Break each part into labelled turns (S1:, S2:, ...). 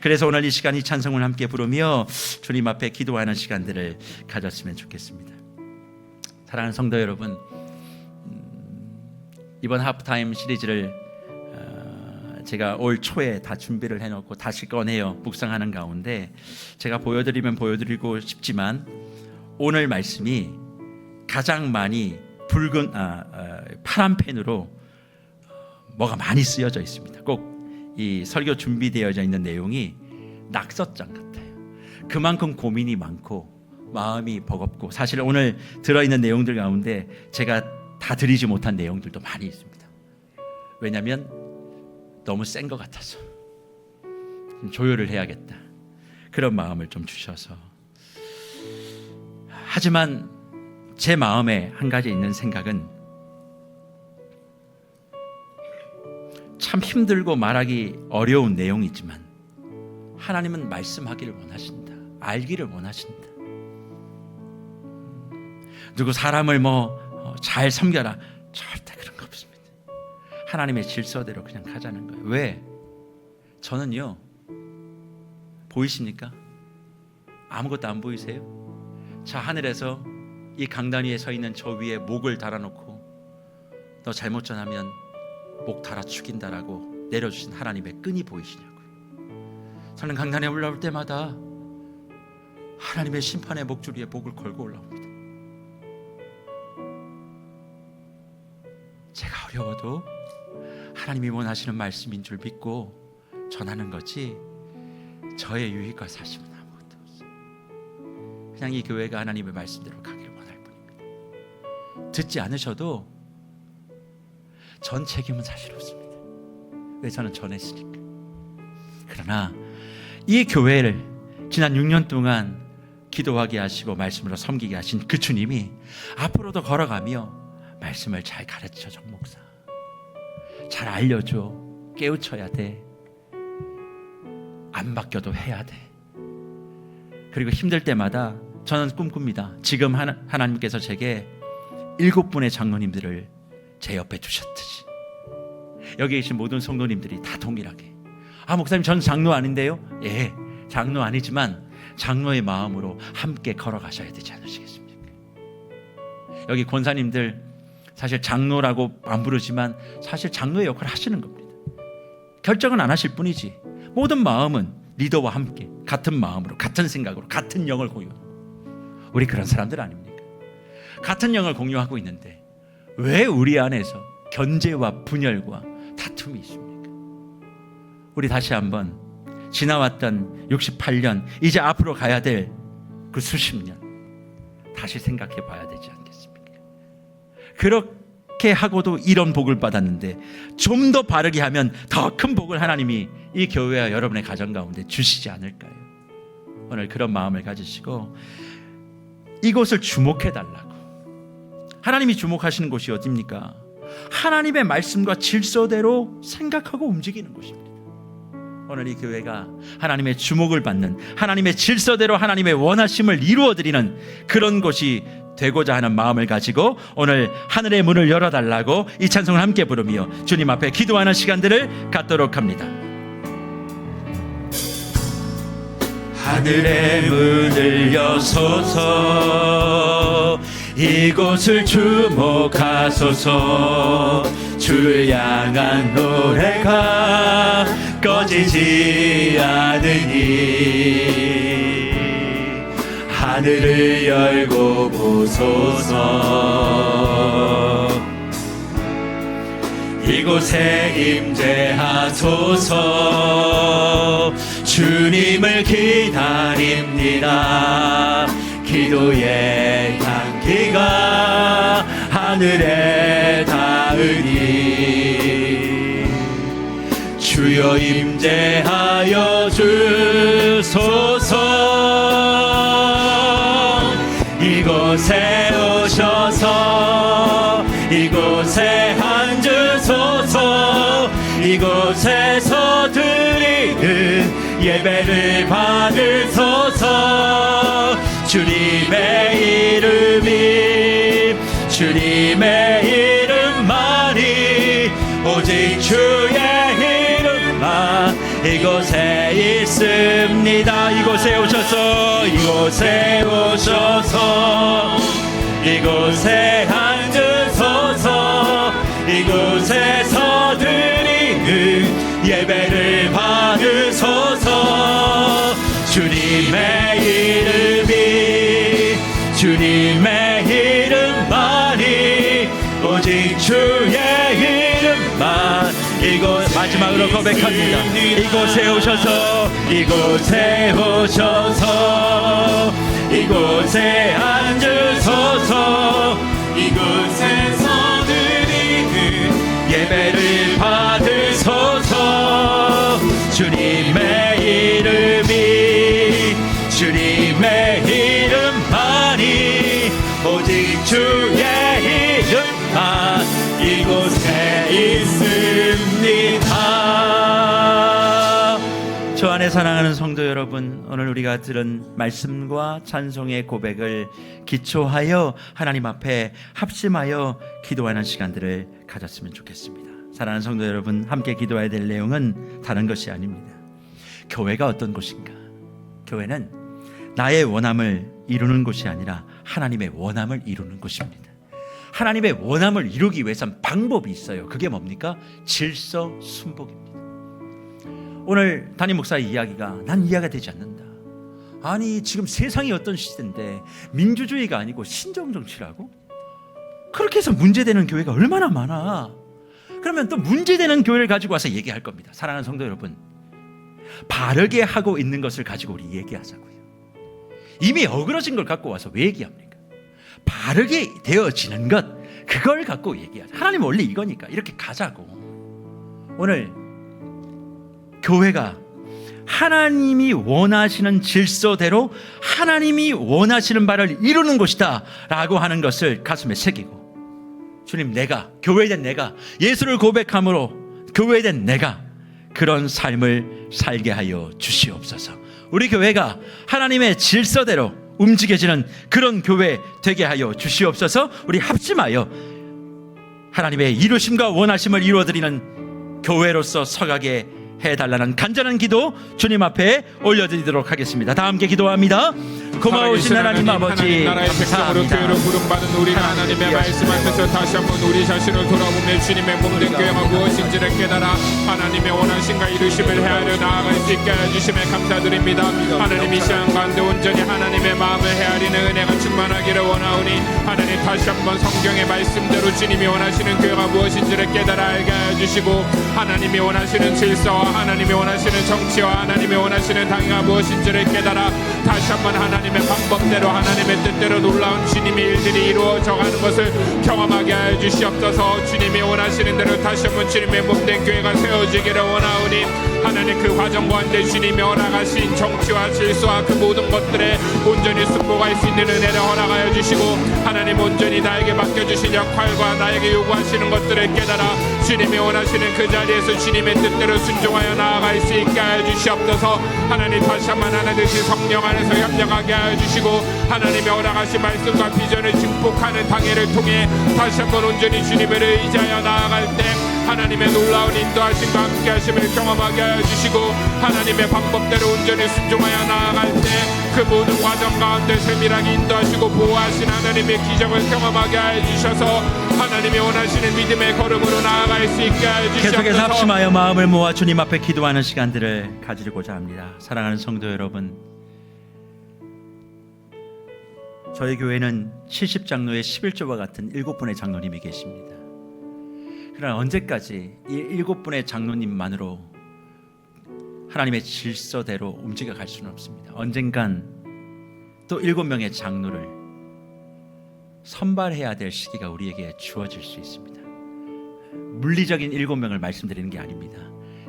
S1: 그래서 오늘 이 시간 이 찬송을 함께 부르며 주님 앞에 기도하는 시간들을 가졌으면 좋겠습니다. 사랑하는 성도 여러분, 이번 하프타임 시리즈를 제가 올 초에 다 준비를 해놓고 다시 꺼내어 묵상하는 가운데 제가 보여드리면 보여드리고 싶지만 오늘 말씀이 가장 많이 붉은 파란 펜으로 뭐가 많이 쓰여져 있습니다. 꼭 이 설교 준비되어져 있는 내용이 낙서장 같아요. 그만큼 고민이 많고 마음이 버겁고, 사실 오늘 들어있는 내용들 가운데 제가 다 드리지 못한 내용들도 많이 있습니다. 왜냐하면 너무 센 것 같아서 좀 조율을 해야겠다, 그런 마음을 좀 주셔서. 하지만 제 마음에 한 가지 있는 생각은 참 힘들고 말하기 어려운 내용이지만 하나님은 말씀하기를 원하신다, 알기를 원하신다. 누구 사람을 잘 섬겨라, 절대 그런 거 없습니다. 하나님의 질서대로 그냥 가자는 거예요. 왜? 저는요, 보이십니까? 아무것도 안 보이세요? 자, 하늘에서 이 강단 위에 서 있는 저 위에 목을 달아놓고 너 잘못 전하면 목 달아 죽인다라고 내려주신 하나님의 끈이 보이시냐고요. 저는 강단에 올라올 때마다 하나님의 심판의 목줄 위에 목을 걸고 올라옵니다. 제가 어려워도 하나님이 원하시는 말씀인 줄 믿고 전하는 거지, 저의 유익과 사심은 아무것도 없어요. 그냥 이 교회가 하나님의 말씀대로 가기를 원할 뿐입니다. 듣지 않으셔도 전 책임은 사실 없습니다. 왜? 저는 전했으니까. 그러나 이 교회를 지난 6년 동안 기도하게 하시고 말씀으로 섬기게 하신 그 주님이 앞으로도 걸어가며 말씀을 잘 가르쳐, 정 목사 잘 알려줘, 깨우쳐야 돼, 안 바뀌어도 해야 돼. 그리고 힘들 때마다 저는 꿈꿉니다. 지금 하나님께서 제게 7분의 장로님들을 제 옆에 두셨듯이 여기 계신 모든 성도님들이 다 동일하게, 목사님 저는 장로 아닌데요? 예, 장로 아니지만 장로의 마음으로 함께 걸어가셔야 되지 않으시겠습니까? 여기 권사님들 사실 장로라고 안 부르지만 사실 장로의 역할을 하시는 겁니다. 결정은 안 하실 뿐이지 모든 마음은 리더와 함께 같은 마음으로, 같은 생각으로, 같은 영을 공유하고. 우리 그런 사람들 아닙니까? 같은 영을 공유하고 있는데 왜 우리 안에서 견제와 분열과 다툼이 있습니까? 우리 다시 한번 지나왔던 68년, 이제 앞으로 가야 될 그 수십 년 다시 생각해 봐야 되지 않겠습니까? 그렇게 하고도 이런 복을 받았는데 좀 더 바르게 하면 더 큰 복을 하나님이 이 교회와 여러분의 가정 가운데 주시지 않을까요? 오늘 그런 마음을 가지시고 이곳을 주목해 달라고. 하나님이 주목하시는 곳이 어디입니까? 하나님의 말씀과 질서대로 생각하고 움직이는 곳입니다. 오늘 이 교회가 하나님의 주목을 받는, 하나님의 질서대로 하나님의 원하심을 이루어드리는 그런 곳이 되고자 하는 마음을 가지고 오늘 하늘의 문을 열어달라고 이 찬송을 함께 부르며 주님 앞에 기도하는 시간들을 갖도록 합니다. 하늘의 문을 여소서, 이곳을 주목하소서. 주를 향한 노래가 꺼지지 않으니 하늘을 열고 보소서. 이곳에 임재하소서. 주님을 기다립니다. 기도의 향기가 하늘에 닿으니 주여 임재하여 주소서. 이곳에 오셔서 이곳에 앉으소서. 이곳에서 드리는 예배를 받으소서. 주님의 이름이 주님의 이름만이 오직 주의 이름만 이곳에 있습니다. 이곳에 오셔서 이곳에 앉으소서. 이곳에서 드리는 예배를 받으소서. 주님의 이름만이 오직 주의 이름만. 이곳 마지막으로 고백합니다. 이곳에 오셔서 이곳에 앉으소서. 이곳에서 드리는 예배를 받으소서. 주님의 이름만이 오직 주의 이름만 이곳에 있습니다. 주 안에 사랑하는 성도 여러분, 오늘 우리가 들은 말씀과 찬송의 고백을 기초하여 하나님 앞에 합심하여 기도하는 시간들을 가졌으면 좋겠습니다. 사랑하는 성도 여러분, 함께 기도해야 될 내용은 다른 것이 아닙니다. 교회가 어떤 곳인가? 교회는 나의 원함을 이루는 곳이 아니라 하나님의 원함을 이루는 곳입니다. 하나님의 원함을 이루기 위해서는 방법이 있어요. 그게 뭡니까? 질서 순복입니다. 오늘 담임 목사의 이야기가 난 이해가 되지 않는다. 아니, 지금 세상이 어떤 시대인데 민주주의가 아니고 신정정치라고? 그렇게 해서 문제되는 교회가 얼마나 많아. 그러면 또 문제되는 교회를 가지고 와서 얘기할 겁니다. 사랑하는 성도 여러분, 바르게 하고 있는 것을 가지고 우리 얘기하자고요. 이미 어그러진 걸 갖고 와서 왜 얘기합니까? 바르게 되어지는 것, 그걸 갖고 얘기하자. 하나님 원리 이거니까 이렇게 가자고. 오늘 교회가 하나님이 원하시는 질서대로 하나님이 원하시는 바를 이루는 곳이다 라고 하는 것을 가슴에 새기고, 주님, 내가, 교회된 내가 예수를 고백함으로 교회된 내가 그런 삶을 살게 하여 주시옵소서. 우리 교회가 하나님의 질서대로 움직여지는 그런 교회 되게 하여 주시옵소서. 우리 합심하여 하나님의 이루심과 원하심을 이루어드리는 교회로서 서가게 해달라는 간절한 기도 주님 앞에 올려드리도록 하겠습니다. 다 함께 기도합니다. 고마우신 하나님 아버지,
S2: 나라의 백성으로 교회로 부름받은 우리가 하나님의 말씀 앞에서 다시 한번 우리 자신을 돌아보며 주님의 몸된 교회가 무엇인지를 깨달아 하나님의 원하심과 이루심을 헤아려 나아갈 수 있게 해주심에 감사드립니다. 하나님, 이 시간 가운데 온전히 하나님의 마음을 헤아리는 은혜가 충만하기를 원하오니 하나님, 다시 한번 성경의 말씀대로 주님이 원하시는 교회가 무엇인지를 깨달아 알게 해주시고, 하나님이 원하시는 질서와 하나님이 원하시는 정치와 하나님이 원하시는 당위가 무엇인지를 깨달아 다시 한번 하나님의 방법대로 하나님의 뜻대로 놀라운 주님의 일들이 이루어져가는 것을 경험하게 해주시옵소서. 주님이 원하시는 대로 다시 한번 주님의 몸된 교회가 세워지기를 원하오니 하나님, 그 과정 가운데 주님이 허락하신 정치와 질서와 그 모든 것들에 온전히 승복할 수 있는 은혜를 허락하여 주시고, 하나님 온전히 나에게 맡겨주신 역할과 나에게 요구하시는 것들을 깨달아 주님이 원하시는 그 자리에서 주님의 뜻대로 순종하여 나아갈 수 있게 하여 주시옵소서. 하나님, 다시 한번 하나님 성령 안에서 협력하게 하여 주시고, 하나님의 허락하신 말씀과 비전을 증폭하는 당회를 통해 다시 한번 온전히 주님을 의지하여 나아갈 때 하나님의 놀라운 인도하심과 함께하심을 경험하게 하여 주시고, 하나님의 방법대로 온전히 순종하여 나아갈 때 그 모든 과정 가운데 세밀하게 인도하시고 보호하신 하나님의 기적을 경험하게 하여 주셔서 하나님이 원하시는 믿음의 걸음으로 나아갈 수 있게 하여 주시옵소서.
S1: 계속해서 합심하여 마음을 모아 주님 앞에 기도하는 시간들을 가지고자 합니다. 사랑하는 성도 여러분, 저희 교회는 70장로의 11조와 같은 7분의 장로님이 계십니다. 그러나 언제까지 이 7분의 장로님만으로 하나님의 질서대로 움직여 갈 수는 없습니다. 언젠간 또 7명의 장로를 선발해야 될 시기가 우리에게 주어질 수 있습니다. 물리적인 7명을 말씀드리는 게 아닙니다.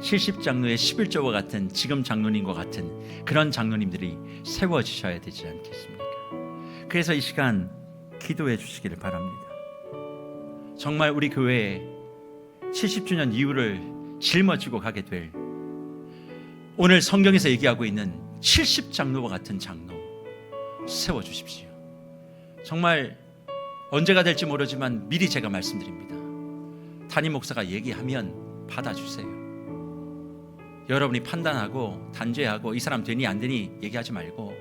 S1: 70장로의 11조와 같은 지금 장로님과 같은 그런 장로님들이 세워지셔야 되지 않겠습니까? 그래서 이 시간 기도해 주시기를 바랍니다. 정말 우리 교회에 70주년 이후를 짊어지고 가게 될 오늘 성경에서 얘기하고 있는 70장로와 같은 장로 세워주십시오. 정말 언제가 될지 모르지만 미리 제가 말씀드립니다. 담임 목사가 얘기하면 받아주세요. 여러분이 판단하고 단죄하고 이 사람 되니 안 되니 얘기하지 말고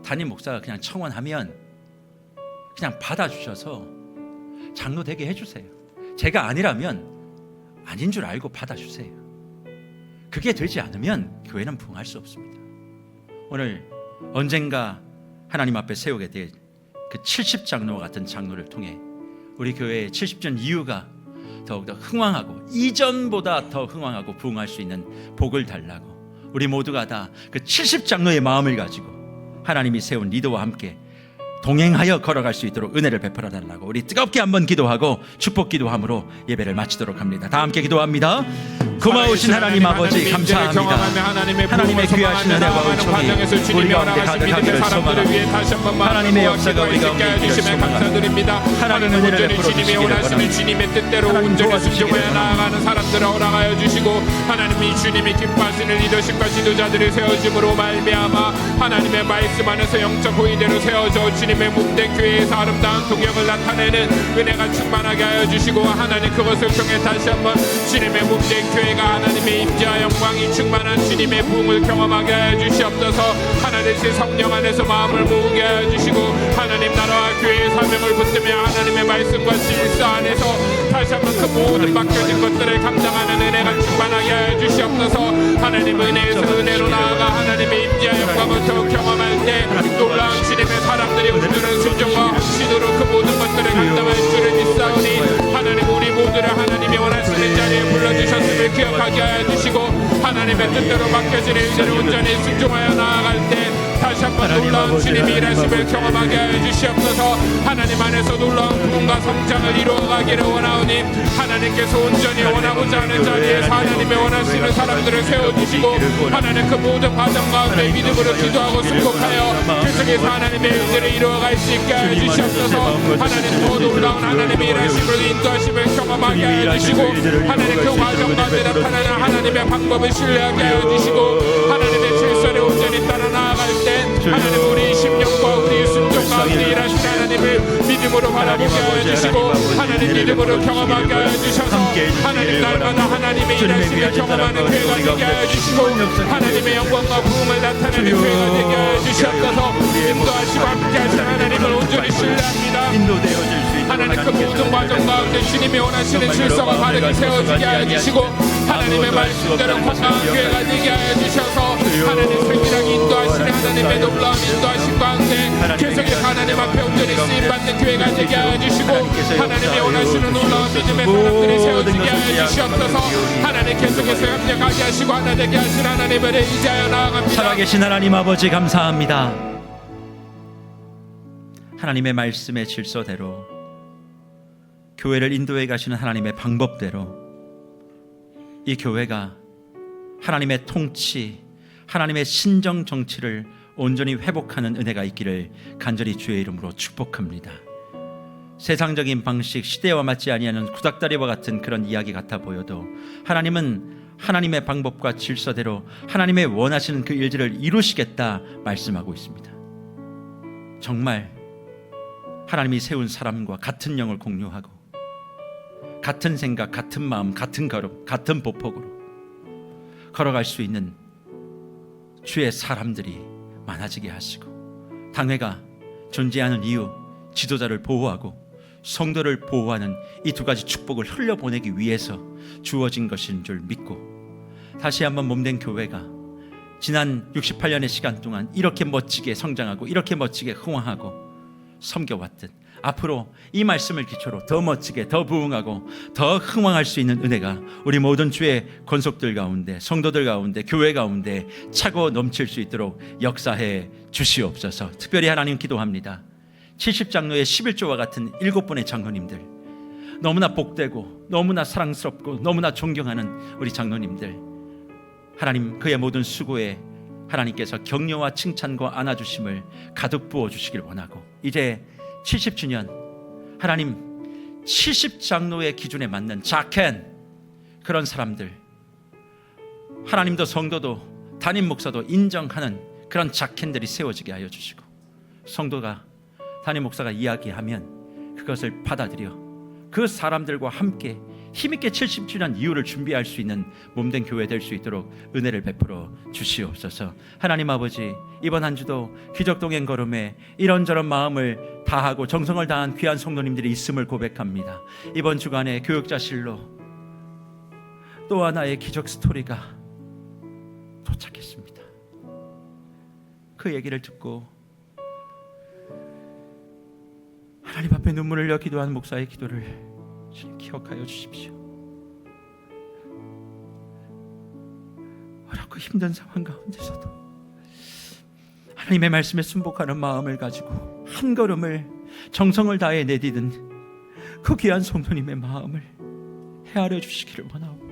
S1: 담임 목사가 그냥 청원하면 그냥 받아주셔서 장로 되게 해주세요. 제가 아니라면 아닌 줄 알고 받아주세요. 그게 되지 않으면 교회는 부흥할 수 없습니다. 오늘 언젠가 하나님 앞에 세우게 될 그 70장로와 같은 장로를 통해 우리 교회의 70전 이후가 더욱더 흥왕하고 이전보다 더 흥왕하고 부흥할 수 있는 복을 달라고 우리 모두가 다 그 70장로의 마음을 가지고 하나님이 세운 리더와 함께 동행하여 걸어갈 수 있도록 은혜를 베풀어 달라고 우리 뜨겁게 한번 기도하고 축복 기도함으로 예배를 마치도록 합니다. 다 함께 기도합니다. 고마우신 하나님 아버지 감사합니다. 하나님의 귀하신 은혜와 은총이 우리 가운데 가득하기를 소망합니다. 하나님의 역사가 우리 가운데 있기를 소망합니다. 하나님 은혜를 베풀어 주시기를 바랍니다.
S2: 주님의 뜻대로 온전히 순종하여 나아가는 사람들을 허락하여 주시고 하나님이 주님이 기뻐하시는 리더십과 지도자들을 세워줌으로 말미암아 하나님의 말씀 안에서 영적 호의대로 세워져 주님의 몸된 교회에서 아름다운 동역을 나타내는 은혜가 충만하게 하여 주시고 하나님 그것을 통해 다시 한번 주님의 몸된 교회가 하나님의 임재와 영광이 충만한 주님의 부흥을 경험하게 하여 주시옵소서. 하나님의 성령 안에서 마음을 모으게 하여 주시고 하나님 나라와 교회의 사명을 붙들며 하나님의 말씀과 질서 안에서 다시 한번 그 모든 맡겨진 것들을 감당하는 은혜가 충만하게 하여 주시옵소서. 하나님 은혜에서 은혜로 나아가 하나님의 임재와 영광을 더욱 경험할 때 놀라운 주님의 사람들이 우주는 순종과 확신으로 그 모든 것들을 감당할 줄을 믿사오니 하나님 우리 모두를 하나님이 원하시는 자리에 불러주셨음을 기억하게 하여 주시고 하나님의 뜻대로 맡겨진 일들을 온전히 순종하여 나아갈 때 다시 한번 놀라운 주님이 일하심을 경험하게 하여 주시옵소서. 하나님 안에서 놀라운 부흥과 성장을 이루어가기를 원하오니 하나님께서 온전히 원하고자 하는 자리에서 하나님의 원하시는 사람들을 세워주시고 하나님 그 모든 과정 가운데 믿음으로 기도하고 순복하여 그 속에서 하나님의 일들을 이루어갈 수 있게 하여 주시옵소서. 하나님 더 놀라운 하나님의 일하심을 인도하심을 경험하게 하여 주시고 하나님 그 과정 가운데 나타나는 하나님의 방법을 신뢰하게 하여 주시고 하나님의 질서를 온전히 따라 나아갈 때 하나님 우리 심령과 우리 순종 가운데 일하신 하나님을 믿음으로 바라보게 하여 주시고 하나님 믿음으로 경험하게 하여 주셔서 하나님 날마다 하나님의 일하심을 경험하는 교회가 되게 하여 주시고 하나님의 영광과 부흥을 나타내는 교회가 되게 하여 주시옵소서. 인도하시고 함께하신 하나님을 온전히 신뢰합니다. 하나님 그 모든 과정 가운데 주님이 원하시는 질서가 바르게 세워지게 하여 주시고 하나님의 말씀대로 건강한 교회가 되게 하여 주셔서 하나님 생명하게 인도하시는 하나님의 놀라운 인도하신 가운데 계속해서 하나님 앞에 온전히 쓰임받는 교회가 되게 하여 주시고 하나님이 원하시는 놀라운 믿음의 사람들이 세워지게 하여 주시옵소서. 하나님 계속해서 협력하게 하시고 하나 되게 하신 하나님을 의지하여 나아갑니다.
S1: 살아계신 하나님 아버지 감사합니다. 하나님의 말씀의 질서대로 교회를 인도해 가시는 하나님의 방법대로 이 교회가 하나님의 통치, 하나님의 신정 정치를 온전히 회복하는 은혜가 있기를 간절히 주의 이름으로 축복합니다. 세상적인 방식, 시대와 맞지 아니하는 구닥다리와 같은 그런 이야기 같아 보여도 하나님은 하나님의 방법과 질서대로 하나님의 원하시는 그 일들을 이루시겠다 말씀하고 있습니다. 정말 하나님이 세운 사람과 같은 영을 공유하고 같은 생각, 같은 마음, 같은 걸음, 같은 보폭으로 걸어갈 수 있는 주의 사람들이 많아지게 하시고 당회가 존재하는 이유, 지도자를 보호하고 성도를 보호하는 이 두 가지 축복을 흘려보내기 위해서 주어진 것인 줄 믿고 다시 한번 몸된 교회가 지난 68년의 시간 동안 이렇게 멋지게 성장하고 이렇게 멋지게 흥왕하고 섬겨왔듯 앞으로 이 말씀을 기초로 더 멋지게 더 부흥하고 더 흥왕할 수 있는 은혜가 우리 모든 주의 권속들 가운데 성도들 가운데 교회 가운데 차고 넘칠 수 있도록 역사해 주시옵소서. 특별히 하나님 기도합니다. 70장로의 11조와 같은 7분의 장로님들, 너무나 복되고 너무나 사랑스럽고 너무나 존경하는 우리 장로님들, 하나님 그의 모든 수고에 하나님께서 격려와 칭찬과 안아주심을 가득 부어주시길 원하고 이제 70주년 하나님 70장로의 기준에 맞는 자켄 그런 사람들, 하나님도 성도도 담임 목사도 인정하는 그런 자켄들이 세워지게 하여 주시고 성도가 담임 목사가 이야기하면 그것을 받아들여 그 사람들과 함께 힘있게 70주년 이후를 준비할 수 있는 몸된 교회 될 수 있도록 은혜를 베풀어 주시옵소서. 하나님 아버지, 이번 한 주도 기적동행 걸음에 이런저런 마음을 다하고 정성을 다한 귀한 성도님들이 있음을 고백합니다. 이번 주간에 교육자실로 또 하나의 기적 스토리가 도착했습니다. 그 얘기를 듣고 하나님 앞에 눈물을 흘려 기도한 목사의 기도를 기억하여 주십시오. 어렵고 힘든 상황 가운데서도 하나님의 말씀에 순복하는 마음을 가지고 한 걸음을 정성을 다해 내디딘 그 귀한 성도님의 마음을 헤아려 주시기를 원하옵고,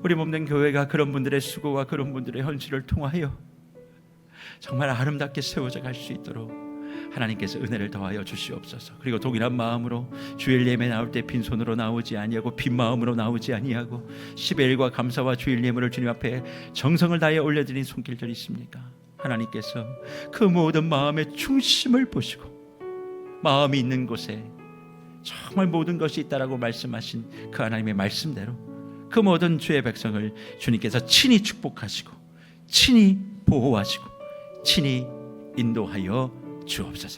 S1: 우리 몸된 교회가 그런 분들의 수고와 그런 분들의 헌신을 통하여 정말 아름답게 세워져 갈 수 있도록 하나님께서 은혜를 더하여 주시옵소서. 그리고 동일한 마음으로 주일 예배 나올 때 빈손으로 나오지 아니하고 빈 마음으로 나오지 아니하고 10의1과 감사와 주일 예물을 주님 앞에 정성을 다해 올려드린 손길들이 있습니까? 하나님께서 그 모든 마음의 중심을 보시고 마음이 있는 곳에 정말 모든 것이 있다라고 말씀하신 그 하나님의 말씀대로 그 모든 주의 백성을 주님께서 친히 축복하시고 친히 보호하시고 친히 인도하여 주옵소서.